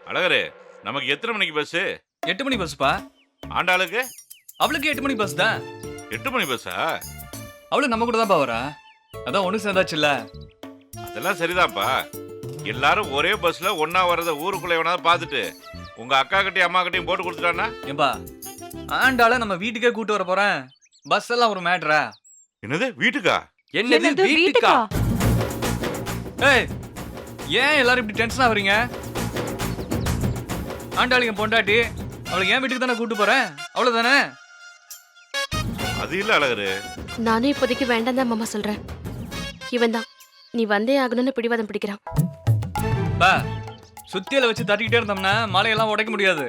அழகரே, நமக்கு எத்தனை மணிக்கு பஸ்? 8 மணி பஸ்ப்பா. ஆண்டாளுக்கு அவளுக்கு 8 மணி பஸ் தான். 8 மணி பஸ்ஸா? அவளும் நம்ம கூட தான்ப்பா வரா. அதான் ஒண்ணு சேர்ந்தாச்சுல்ல. அதெல்லாம் சரிதான்ப்பா. எல்லாரும் ஒரே பஸ்ல ஒண்ணா வரத ஊருக்குள்ள எவனாவது பார்த்துட்டு உங்க அக்கா கிட்டயும் அம்மா கிட்டயும் போட்டு கொடுத்துட்டானா? ஏம்பா, ஆண்டாள நம்ம வீட்டுக்கே கூட்டு வர போறேன். பஸ் எல்லாம் ஒரு மேட்டரா? என்னது வீட்டுக்கா? என்னது வீட்டுக்கா? ஏய், ஏன் எல்லாரும் இப்படி டென்ஷனா வரீங்க? ஆண்டாளிங்க பொண்டாட்டி, அவளை ஏன் வீட்டுக்கு தானே கூட்டு போறேன், அவ்வளவுதானே? அது இல்ல அழகரு. நானும் இப்போதைக்கு வேண்டாம் தான் மாமா சொல்றேன். இவன் தான் நீ வந்தே ஆகணும்னு பிடிவாதம் பிடிக்கிறான். பா, சுத்தியில வச்சு தட்டிக்கிட்டே இருந்தோம்னா மலையெல்லாம் உடைக்க முடியாது.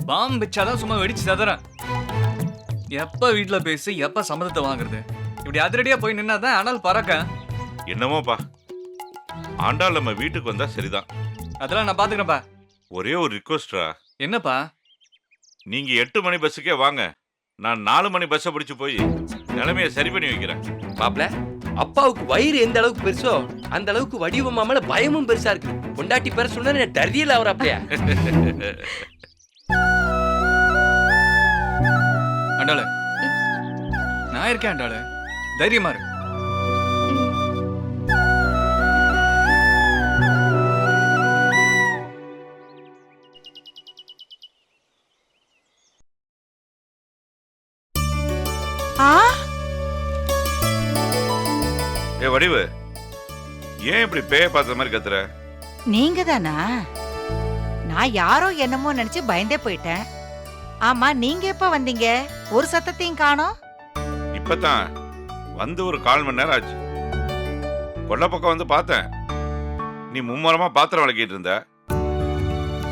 பாம்பு வச்சாதான் சும்மா வெடிச்சு சதுறேன். எப்ப வீட்டுல பேசி எப்ப சம்மதத்தை வாங்குறது? இப்படி அதிரடியா போய் நின்னாதான் ஆனால் பறக்க. என்னமோப்பா, ஆண்டாள் நம்ம வீட்டுக்கு வந்தா சரிதான். அதெல்லாம் நான் பாத்துக்கிறேன்ப்பா. ஒரே ஒரு ரிக்வஸ்டா. என்னப்பா? நீங்க 8 மணி பஸ்ஸுக்கே வாங்க, நான் 4 மணி பஸ்ஸை பிடிச்சு போய் நிலைமையை சரி பண்ணி வைக்கிறேன். மாப்ள, அப்பாவுக்கு வயிறு எந்த அளவுக்கு பெருசோ அந்த அளவுக்கு வடிவம் மாமல பயமும் பெருசா இருக்கு. பொண்டாட்டி பேர சொன்னா டரியல அவர் அப்படியே. ஆண்டாளு, நான் இருக்கேன். ஆண்டாளு, தைரியமா இரு. ஏ வடிவு, ஏன் இப்படி பேய பார்த்த மாதிரி கத்துற? நீங்க தானா? நான் யாரோ என்னமோ நினைச்சு பயந்தே போயிட்டேன். ஆமா, நீங்க எப்ப வந்தீங்க? ஒரு சத்தத்தையும் காணோம். இப்பதான் வந்து ஒரு 1/4 மணி நேரம் ஆச்சு. கொல்ல பக்கம் வந்து பார்த்தேன், நீ மும்முரமா பாத்திரம் விளக்கிட்டு இருந்த.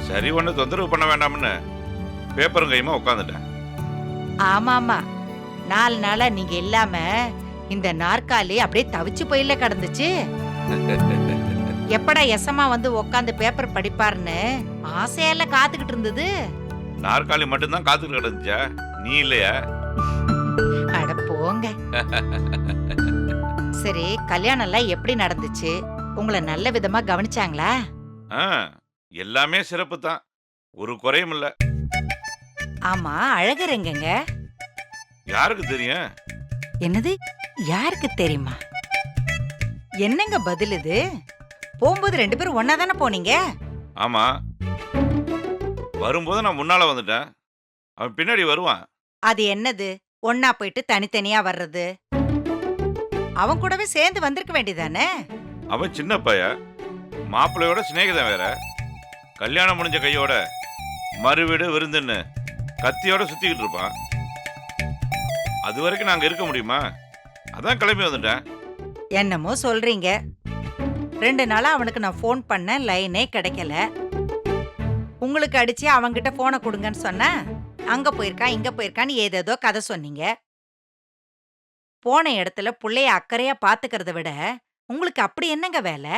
சரி, ஒண்ணு தொந்தரவு பண்ண வேண்டாம்னு பேப்பரும் கையுமா உட்காந்துட்டேன். ஆமா ஆமா, 4 நாளா நீங்க இல்லாம இந்த நாற்காலி அப்படியே தவிச்சு போயில கிடந்துச்சு. எப்படா எசமா வந்து உக்காந்து பேப்பர் படிப்பாருன்னு ஆசையால காத்துக்கிட்டு இருந்தது. நாற்காலி மட்டும்தான் காத்துக்கிட்டு கிடந்துச்சா? நீ இல்லையா? அட போங்க. சரி, கல்யாணம் எல்லாம் எப்படி நடந்துச்சு? உங்களை நல்ல விதமா கவனிச்சாங்களா? எல்லாமே சிறப்பு தான், ஒரு குறையும் இல்ல. ஆமா, அழகர் எங்கங்க? யாருக்கு தெரியும்? என்னது, யாருக்கு தெரியுமா? என்னங்க பதில் இது? போகும்போது 2 பேரும் ஒன்னா தானே போனீங்க? ஆமா, வரும்போது நான் முன்னால வந்துட்டேன், அவன் பின்னாடி வருவான். அது என்னது ஒன்னா போயிட்டு தனித்தனியா வர்றது? அவன் கூடவே சேர்ந்து வந்திருக்க வேண்டியதானே? அவன் சின்ன பையன், மாப்பிள்ளையோட சிநேகிதன் வேற. கல்யாணம் முடிஞ்ச கையோட மறுவீடு விருந்துன்னு கத்தியோட சுத்திக்கிட்டு இருப்பான். அது வரைக்கும் நாங்க இருக்க முடியுமா? அதான் கிளம்பி வந்துட்டேன். என்னமோ சொல்றீங்க. 2 நாளா அவனுக்கு நான் ஃபோன் பண்ண, லைனே கிடைக்கல. உங்களுக்கு அடிச்சு அவங்கிட்ட போனை கொடுங்கன்னு சொன்ன, அங்க போயிருக்கான் இங்க போயிருக்கான்னு ஏதேதோ கதை சொன்னீங்க. போன இடத்துல புள்ளைய அக்கறையா பாத்துக்கிறத விட உங்களுக்கு அப்படி என்னங்க வேலை?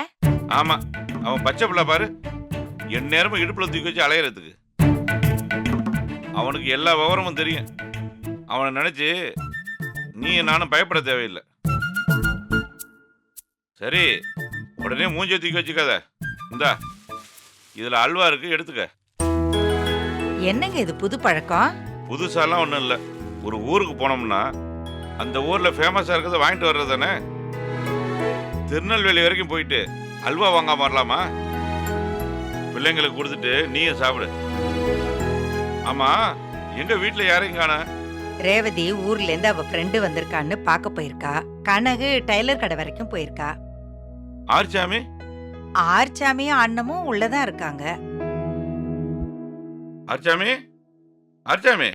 ஆமா, அவன் பச்சை பிள்ளை பாரு, என் நேரமும் இடுப்புல தூக்கி வச்சு அலையறதுக்கு. அவனுக்கு எல்லா விவரமும் தெரியும். அவனை நினைச்சு நீ நானும் பயப்பட தேவையில்லை. சரி, உடனே மூஞ்ச தூக்கி வச்சுக்காத. இந்தா, இதுல அல்வா இருக்கு, எடுத்துக்க. என்னங்க இது புது பழக்கம்? புதுசாலாம் ஒன்றும் இல்லை. ஒரு ஊருக்கு போனோம்னா அந்த ஊர்ல ஃபேமஸா இருக்கிறத வாங்கிட்டு வர்றது தானே. திருநெல்வேலி வரைக்கும் போயிட்டு அல்வா வாங்காம வரலாமா? பிள்ளைங்களுக்கு கொடுத்துட்டு நீயும் சாப்பிடு. ஆமா, எங்க வீட்டுல யாரையும் காண? ரேவதி ஊர்ல இருந்து அவ ஃப்ரெண்டு வந்திருக்கான்னு பாக்க போயிருக்கா. கனகு டைலர் கடை வரைக்கும் போயிருக்கா. ஆர்ச்சாமி? ஆர்ச்சாமியும் அண்ணமும் உள்ளதான் இருக்காங்க. ஆர்ச்சாமி, ஆர்ச்சாமி.